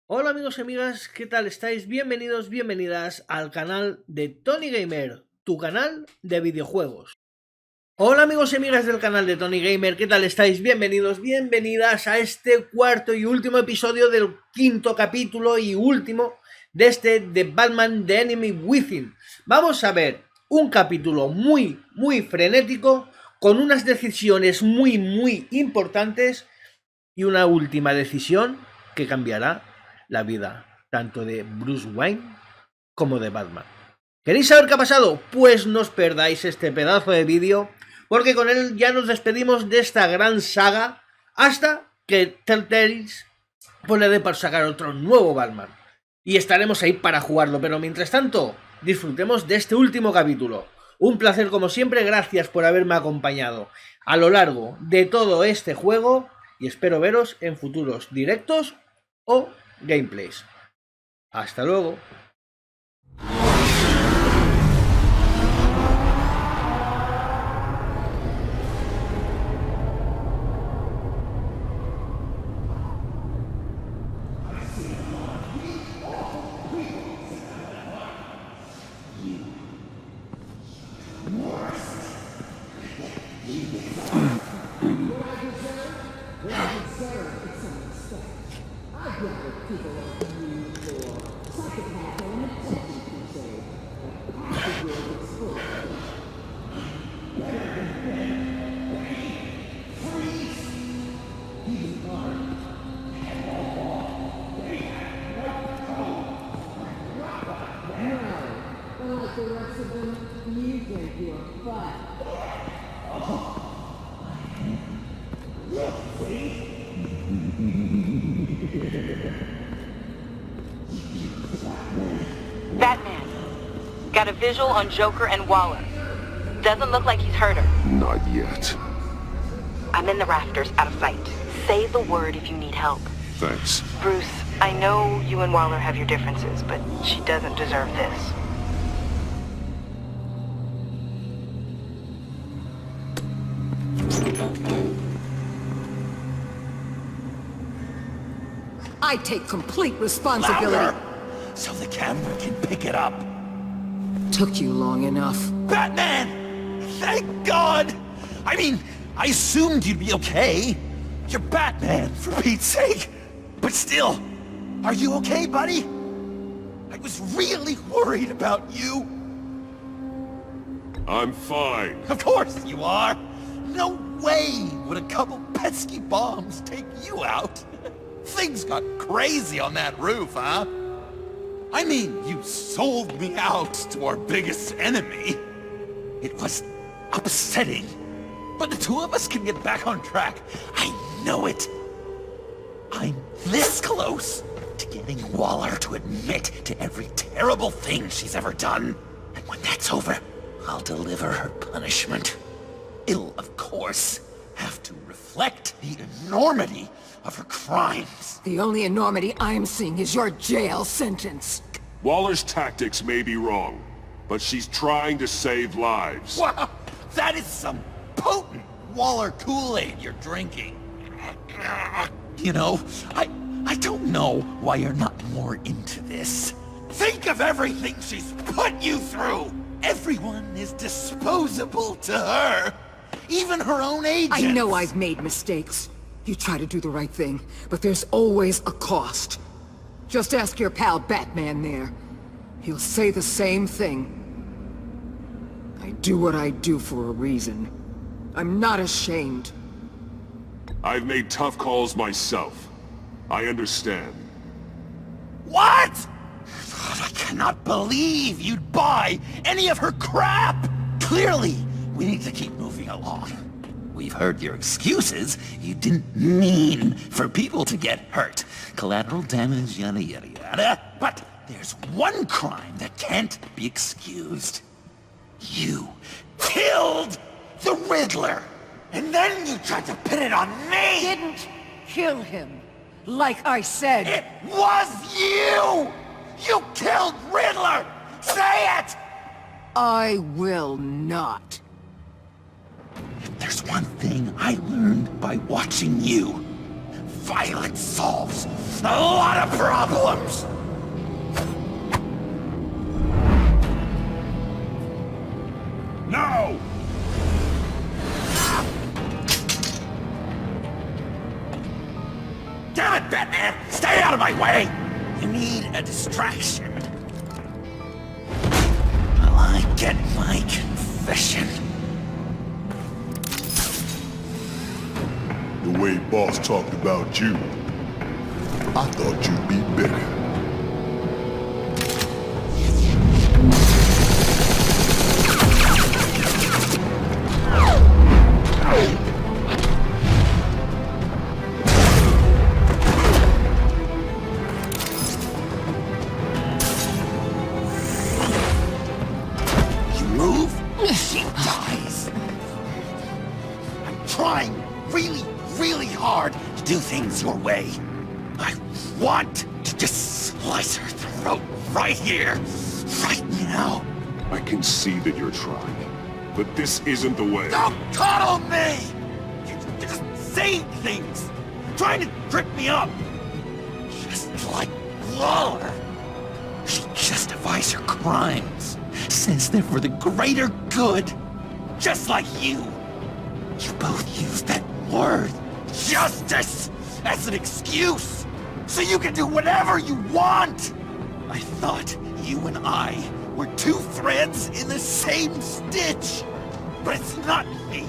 Hola amigos y amigas, ¿qué tal estáis? Bienvenidos, bienvenidas al canal de Tony Gamer, tu canal de videojuegos. Hola amigos y amigas del canal de Tony Gamer, ¿qué tal estáis? Bienvenidos, bienvenidas a este cuarto y último episodio del quinto capítulo y último de este The Batman The Enemy Within. Vamos a ver un capítulo muy frenético, con unas decisiones muy importantes y una última decisión que cambiará la vida tanto de Bruce Wayne como de Batman. ¿Queréis saber qué ha pasado? Pues no os perdáis este pedazo de vídeo, porque con él ya nos despedimos de esta gran saga hasta que Telltale pues le dé para sacar otro nuevo Batman. Y estaremos ahí para jugarlo, pero mientras tanto, disfrutemos de este último capítulo. Un placer como siempre, gracias por haberme acompañado a lo largo de todo este juego y espero veros en futuros directos o gameplays. Hasta luego. Batman. Got a visual on Joker and Waller. Doesn't look like he's hurt her. Not yet. I'm in the rafters, out of sight. Say the word if you need help. Thanks. Bruce, I know you and Waller have your differences, but she doesn't deserve this. I take complete responsibility. Louder, so the camera can pick it up. Took you long enough. Batman! Thank God! I mean, I assumed you'd be okay. You're Batman, for Pete's sake. But still, are you okay, buddy? I was really worried about you. I'm fine. Of course you are. No way would a couple pesky bombs take you out. Things got crazy on that roof, huh? I mean, you sold me out to our biggest enemy. It was upsetting. But the two of us can get back on track. I know it. I'm this close to getting Waller to admit to every terrible thing she's ever done. And when that's over, I'll deliver her punishment. It'll, of course, have to reflect the enormity of her crimes. The only enormity I'm seeing is your jail sentence. Waller's tactics may be wrong, but she's trying to save lives. Wow, that is some potent Waller Kool-Aid you're drinking. You know, I don't know why you're not more into this. Think of everything she's put you through! Everyone is disposable to her. Even her own agents. I know I've made mistakes. You try to do the right thing, but there's always a cost. Just ask your pal Batman there. He'll say the same thing. I do what I do for a reason. I'm not ashamed. I've made tough calls myself. I understand. What? God, I cannot believe you'd buy any of her crap! Clearly, we need to keep moving along. We've heard your excuses. You didn't mean for people to get hurt. Collateral damage, yada yada yada. But there's one crime that can't be excused. You killed the Riddler! And then you tried to pin it on me! Didn't kill him, like I said. It was you! You killed Riddler! Say it! I will not. There's one thing I learned by watching you. violence solves a lot of problems. No! Damn it, Batman! Stay out of my way! You need a distraction. While I get my confession. The way Boss talked about you, I thought you'd be better. You move, she dies. I'm trying really hard to do things your way. I want to just slice her throat right here, right now. I can see that you're trying, but this isn't the way. Don't coddle me! You're just saying things, trying to trip me up. Just like Waller. She justifies her crimes, says they're for the greater good. Just like you. You both use that word, justice, as an excuse, so you can do whatever you want. I thought you and I were two threads in the same stitch. But it's not me.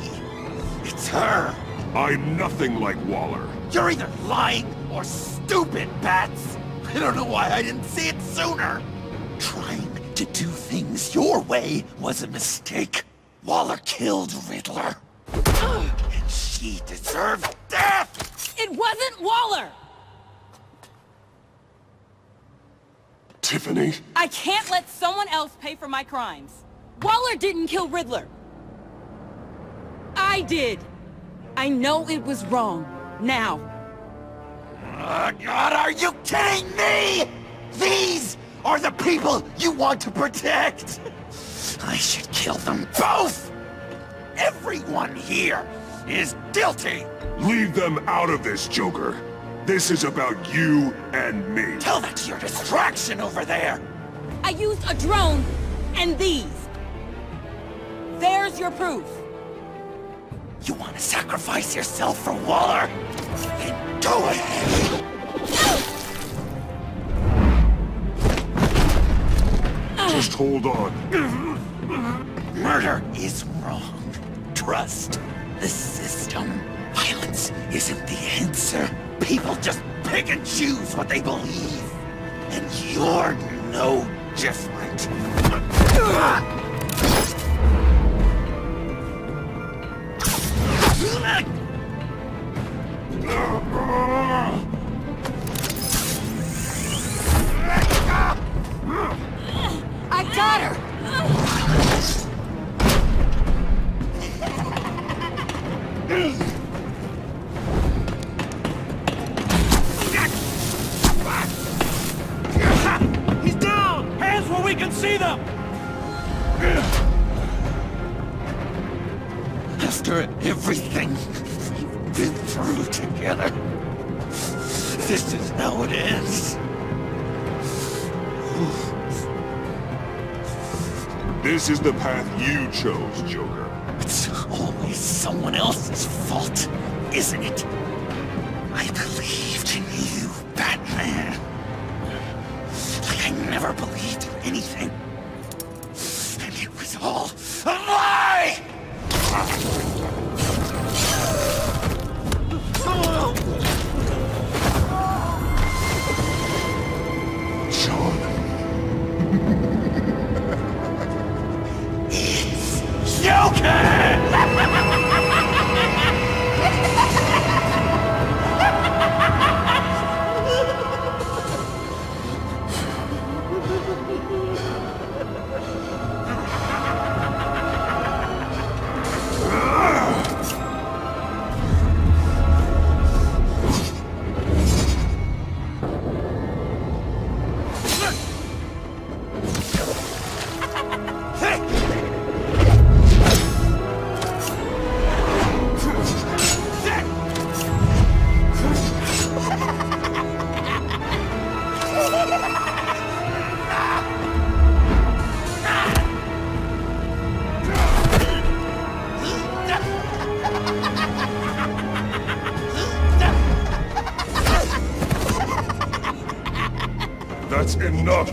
It's her. I'm nothing like Waller. You're either lying or stupid, Bats. I don't know why I didn't see it sooner. Trying to do things your way was a mistake. Waller killed Riddler. And she deserved death! It wasn't Waller! Tiffany? I can't let someone else pay for my crimes. Waller didn't kill Riddler. I did. I know it was wrong. Now. God, are you kidding me? These are the people you want to protect! I should kill them both! Everyone here is guilty! Leave them out of this, Joker. This is about you and me. Tell that to your distraction over there! I used a drone and these. There's your proof. You want to sacrifice yourself for Waller? Then go ahead! Just hold on. Murder is wrong. Trust the system. Violence isn't the answer. People just pick and choose what they believe. And you're no different. I got her! He's down! Hands where we can see them! After everything we've been through together, this is how it ends. This is the path you chose, Joker. It's always someone else's fault, isn't it? I believed in you, Batman. Like I never believed in anything. And it was all a lie! Sean. Joker! That's enough!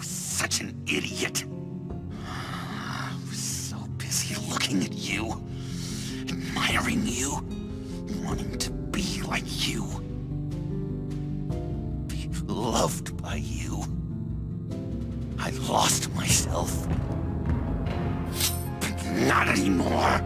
Such an idiot. I was so busy looking at you, admiring you, wanting to be like you, be loved by you. I lost myself. But not anymore.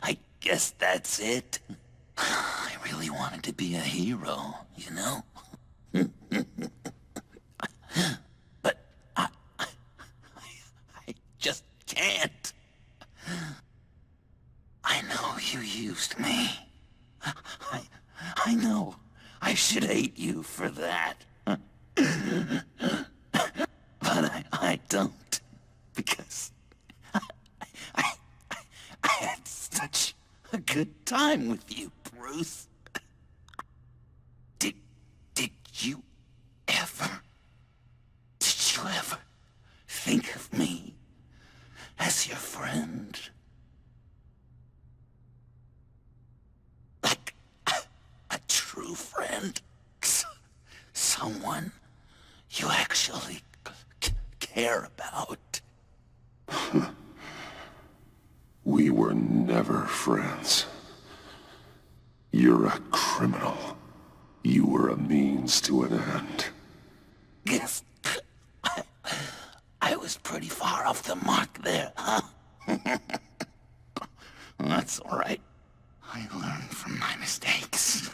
I guess that's it. I really wanted to be a hero, you know? But I just can't. I know you used me. I know I should hate you for that. But I don't, because I had such a good time with you, Bruce. Did you ever think of me as your friend? Like a true friend? Someone you actually care about? We were never friends. You're a criminal. You were a means to an end. Guess I was pretty far off the mark there, huh? That's all right. I learned from my mistakes.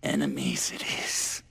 Enemies it is.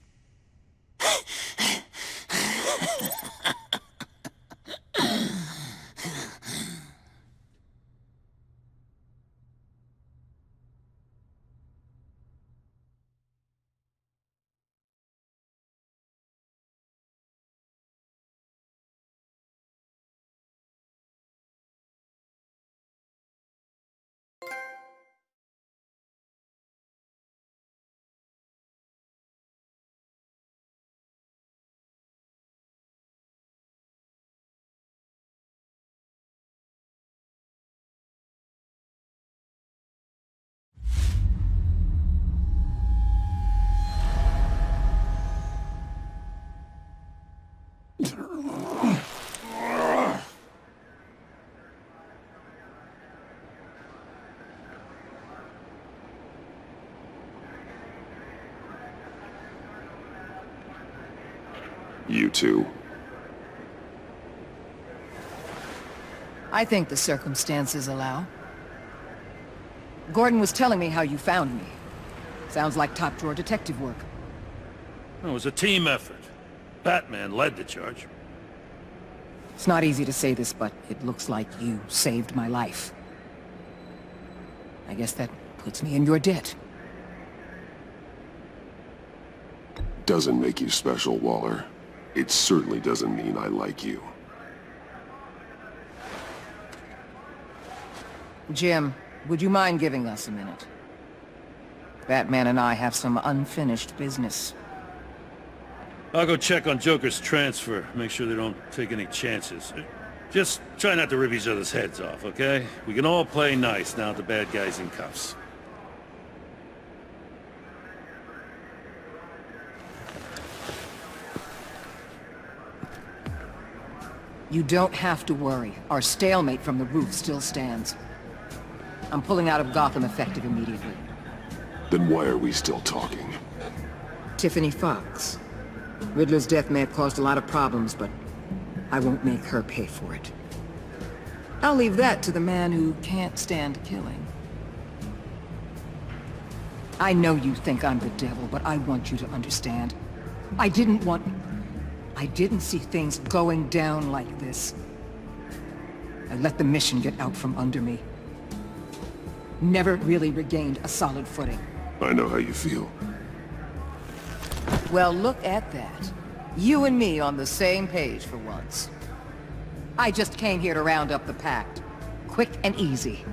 You two. I think the circumstances allow. Gordon was telling me how you found me. Sounds like top-drawer detective work. It was a team effort. Batman led the charge. It's not easy to say this, but it looks like you saved my life. I guess that puts me in your debt. Doesn't make you special, Waller. It certainly doesn't mean I like you. Jim, would you mind giving us a minute? Batman and I have some unfinished business. I'll go check on Joker's transfer, make sure they don't take any chances. Just try not to rip each other's heads off, okay? We can all play nice now that the bad guy's in cuffs. You don't have to worry. Our stalemate from the roof still stands. I'm pulling out of Gotham effective immediately. Then why are we still talking? Tiffany Fox. Riddler's death may have caused a lot of problems, but I won't make her pay for it. I'll leave that to the man who can't stand killing. I know you think I'm the devil, but I want you to understand. I didn't see things going down like this. I let the mission get out from under me. Never really regained a solid footing. I know how you feel. Well, look at that. You and me on the same page for once. I just came here to round up the pact. Quick and easy.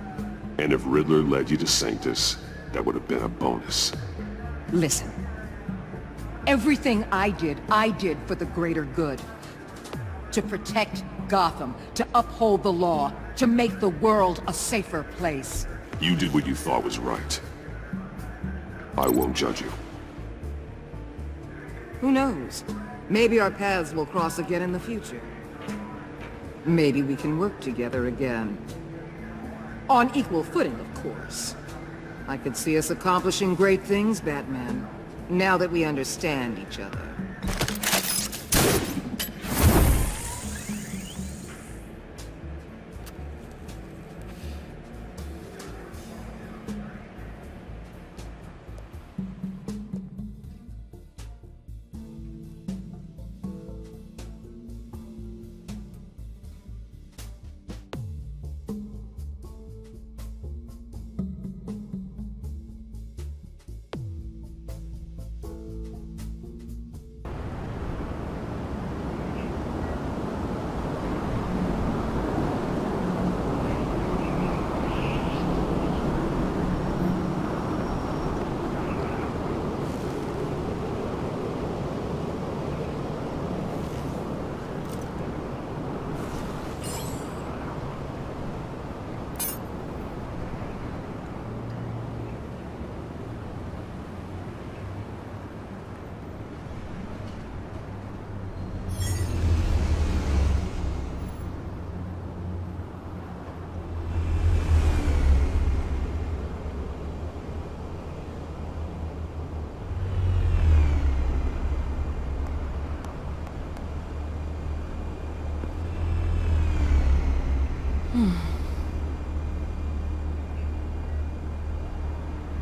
And if Riddler led you to Sanctus, that would have been a bonus. Listen. Everything I did for the greater good. To protect Gotham, to uphold the law, to make the world a safer place. You did what you thought was right. I won't judge you. Who knows? Maybe our paths will cross again in the future. Maybe we can work together again. On equal footing, of course. I could see us accomplishing great things, Batman. Now that we understand each other.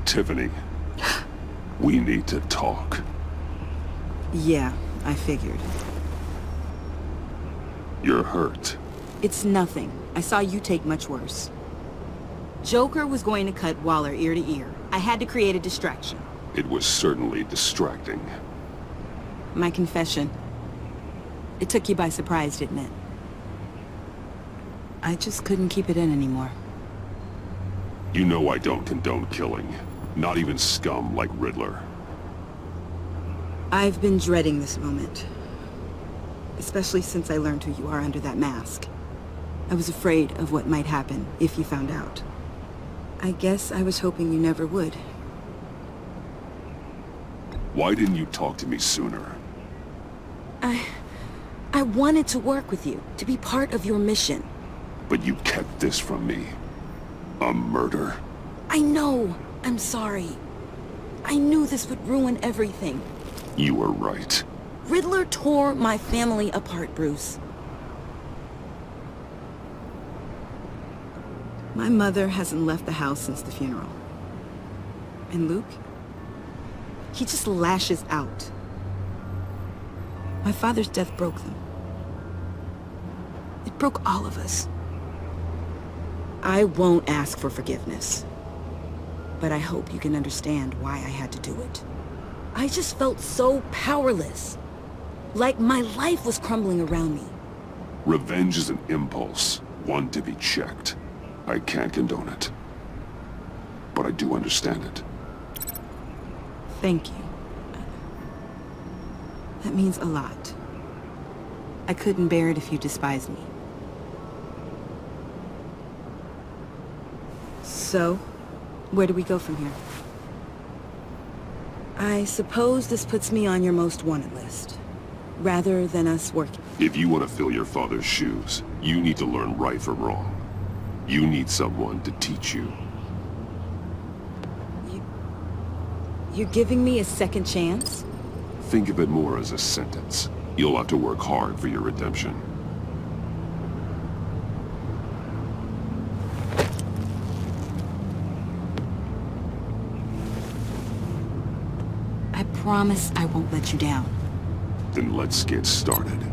Tiffany, we need to talk. Yeah, I figured. You're hurt. It's nothing. I saw you take much worse. Joker was going to cut Waller ear to ear. I had to create a distraction. It was certainly distracting. My confession. It took you by surprise, didn't it? I just couldn't keep it in anymore. You know I don't condone killing. Not even scum like Riddler. I've been dreading this moment. Especially since I learned who you are under that mask. I was afraid of what might happen if you found out. I guess I was hoping you never would. Why didn't you talk to me sooner? I wanted to work with you, to be part of your mission. But you kept this from me. A murder. I know. I'm sorry. I knew this would ruin everything. You were right. Riddler tore my family apart, Bruce. My mother hasn't left the house since the funeral. And Luke? He just lashes out. My father's death broke them. It broke all of us. I won't ask for forgiveness. But I hope you can understand why I had to do it. I just felt so powerless. Like my life was crumbling around me. Revenge is an impulse, one to be checked. I can't condone it. But I do understand it. Thank you. That means a lot. I couldn't bear it if you despised me. So, where do we go from here? I suppose this puts me on your most wanted list, rather than us working. If you want to fill your father's shoes, you need to learn right from wrong. You need someone to teach you. You're giving me a second chance? Think of it more as a sentence. You'll have to work hard for your redemption. I promise I won't let you down. Then let's get started.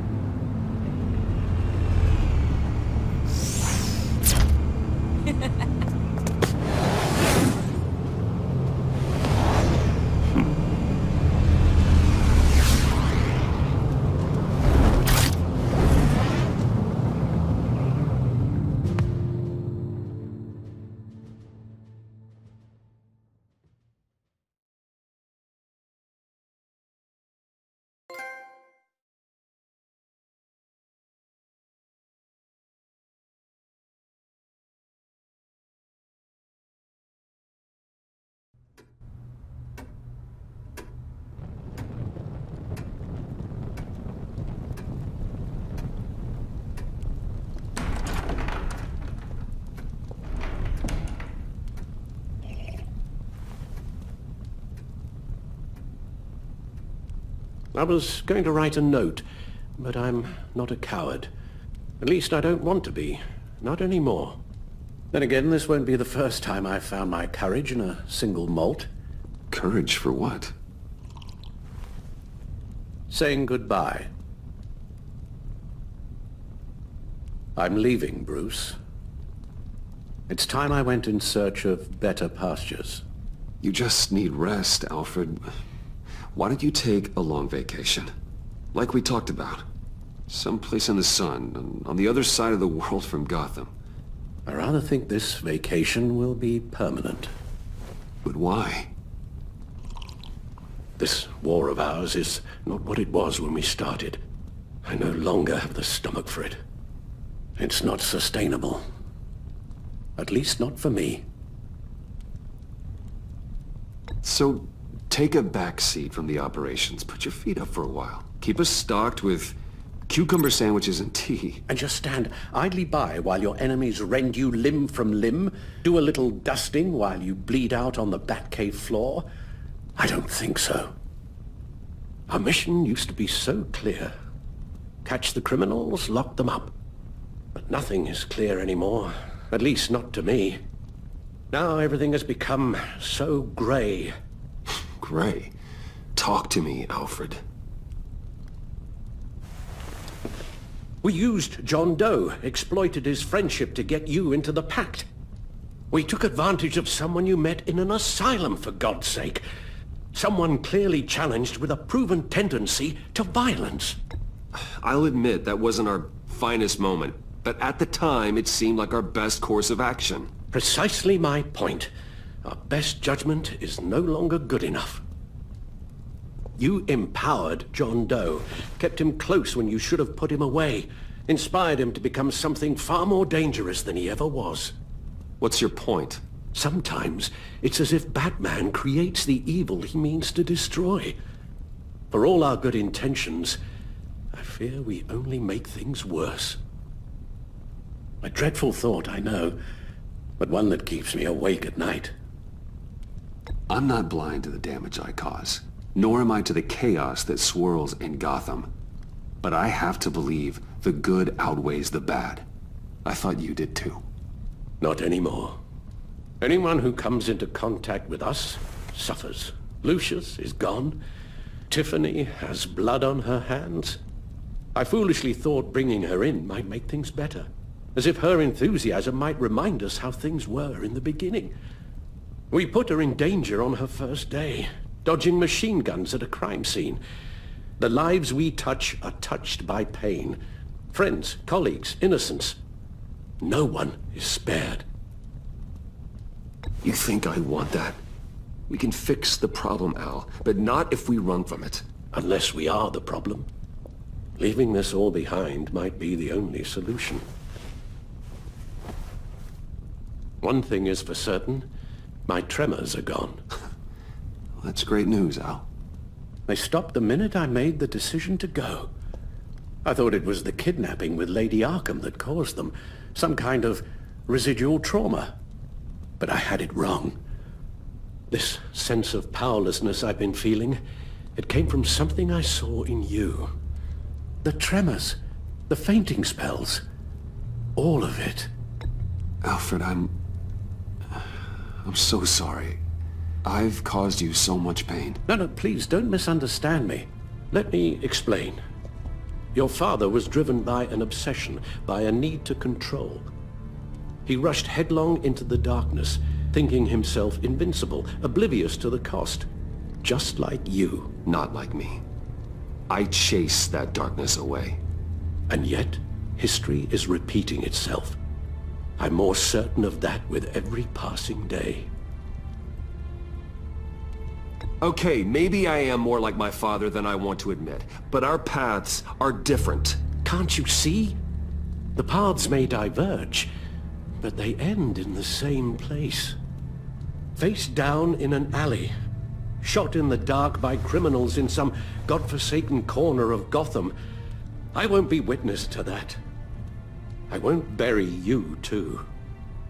I was going to write a note, but I'm not a coward. At least I don't want to be. Not anymore. Then again, this won't be the first time I've found my courage in a single malt. Courage for what? Saying goodbye. I'm leaving, Bruce. It's time I went in search of better pastures. You just need rest, Alfred. Why don't you take a long vacation? Like we talked about. Someplace in the sun, on the other side of the world from Gotham. I rather think this vacation will be permanent. But why? This war of ours is not what it was when we started. I no longer have the stomach for it. It's not sustainable. At least not for me. So, take a back seat from the operations. Put your feet up for a while. Keep us stocked with cucumber sandwiches and tea. And just stand idly by while your enemies rend you limb from limb? Do a little dusting while you bleed out on the Batcave floor? I don't think so. Our mission used to be so clear. Catch the criminals, lock them up. But nothing is clear anymore. At least not to me. Now everything has become so grey. Grey? Talk to me, Alfred. We used John Doe, exploited his friendship to get you into the pact. We took advantage of someone you met in an asylum, for God's sake. Someone clearly challenged with a proven tendency to violence. I'll admit that wasn't our finest moment, but at the time it seemed like our best course of action. Precisely my point. Our best judgment is no longer good enough. You empowered John Doe, kept him close when you should have put him away, inspired him to become something far more dangerous than he ever was. What's your point? Sometimes it's as if Batman creates the evil he means to destroy. For all our good intentions, I've fear we only make things worse. A dreadful thought, I know, but one that keeps me awake at night. I'm not blind to the damage I cause, nor am I to the chaos that swirls in Gotham. But I have to believe the good outweighs the bad. I thought you did too. Not anymore. Anyone who comes into contact with us suffers. Lucius is gone. Tiffany has blood on her hands. I foolishly thought bringing her in might make things better, as if her enthusiasm might remind us how things were in the beginning. We put her in danger on her first day, dodging machine guns at a crime scene. The lives we touch are touched by pain. Friends, colleagues, innocents. No one is spared. You think I want that? We can fix the problem, Al, but not if we run from it. Unless we are the problem. Leaving this all behind might be the only solution. One thing is for certain, my tremors are gone. That's great news, Al. They stopped the minute I made the decision to go. I thought it was the kidnapping with Lady Arkham that caused them, some kind of residual trauma. But I had it wrong. This sense of powerlessness I've been feeling, it came from something I saw in you. The tremors, the fainting spells, all of it. Alfred, I'm so sorry. I've caused you so much pain. No, please don't misunderstand me. Let me explain. Your father was driven by an obsession, by a need to control. He rushed headlong into the darkness, thinking himself invincible, oblivious to the cost. Just like you. Not like me. I chase that darkness away. And yet, history is repeating itself. I'm more certain of that with every passing day. Okay, maybe I am more like my father than I want to admit, but our paths are different. Can't you see? The paths may diverge, but they end in the same place. Face down in an alley, shot in the dark by criminals in some godforsaken corner of Gotham. I won't be witness to that. I won't bury you, too.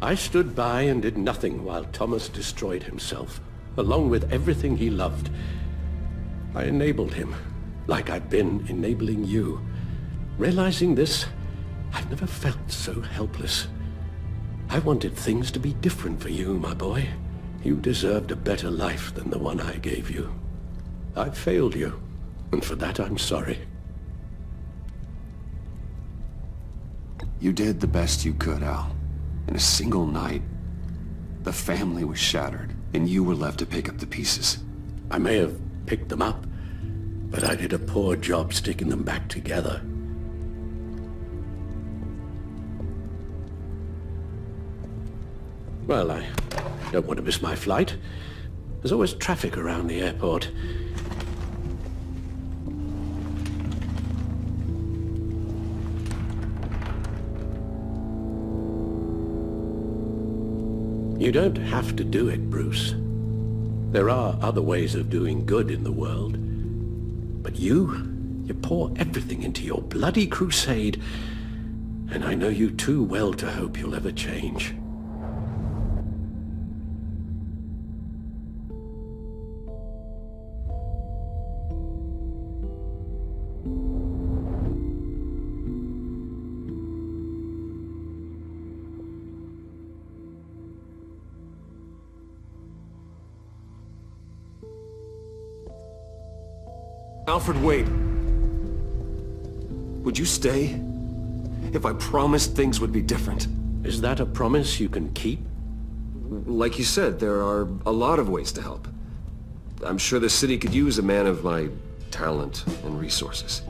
I stood by and did nothing while Thomas destroyed himself, along with everything he loved. I enabled him, like I've been enabling you. Realizing this, I've never felt so helpless. I wanted things to be different for you, my boy. You deserved a better life than the one I gave you. I failed you, and for that I'm sorry. You did the best you could, Al. In a single night, the family was shattered, and you were left to pick up the pieces. I may have picked them up, but I did a poor job sticking them back together. Well, I don't want to miss my flight. There's always traffic around the airport. You don't have to do it, Bruce. There are other ways of doing good in the world. But you pour everything into your bloody crusade, and I know you too well to hope you'll ever change. Alfred, wait. Would you stay? If I promised things would be different. Is that a promise you can keep? Like you said, there are a lot of ways to help. I'm sure the city could use a man of my talent and resources.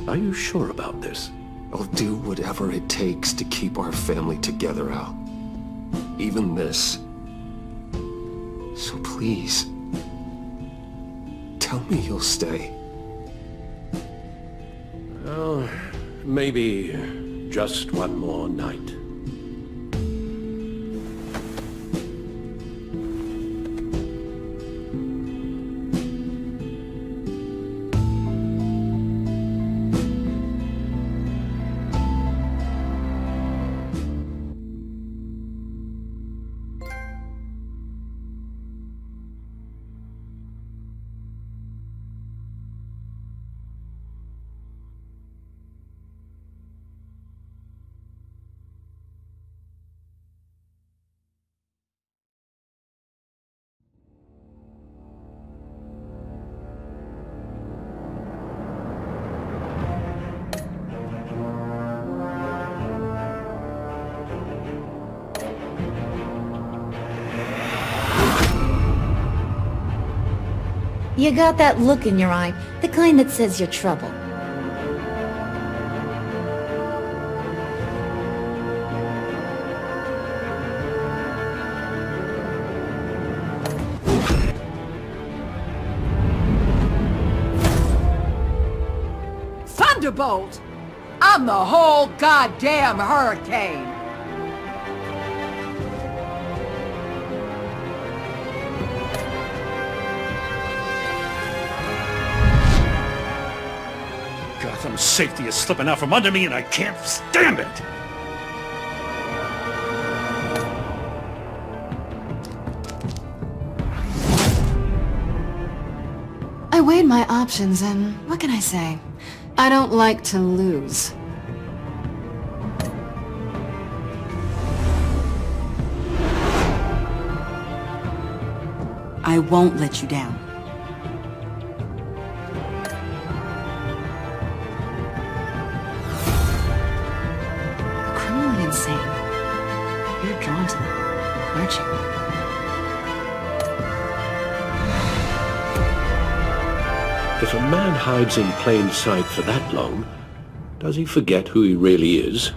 Are you sure about this? I'll do whatever it takes to keep our family together, Al. Even this. So please, tell me you'll stay. Oh, maybe just one more night. You got that look in your eye, the kind that says you're trouble. Thunderbolt! I'm the whole goddamn hurricane! Gotham's safety is slipping out from under me and I can't stand it! I weighed my options and what can I say? I don't like to lose. I won't let you down. Criminally insane. You're drawn to them, aren't you? If a man hides in plain sight for that long, does he forget who he really is?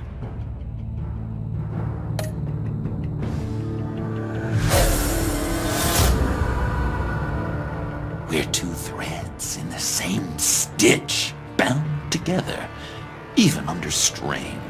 We're two threads in the same stitch, bound together, even under strain.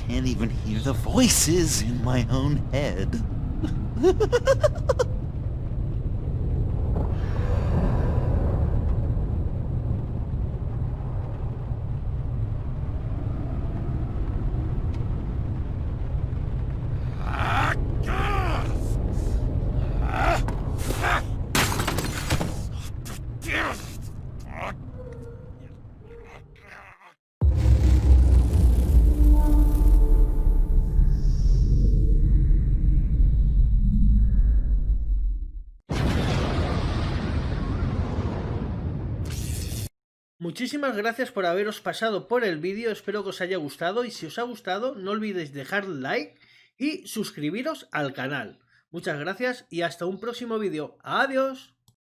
Can't even hear the voices in my own head. Muchísimas gracias por haberos pasado por el vídeo, espero que os haya gustado y si os ha gustado no olvidéis dejar like y suscribiros al canal. Muchas gracias y hasta un próximo vídeo. ¡Adiós!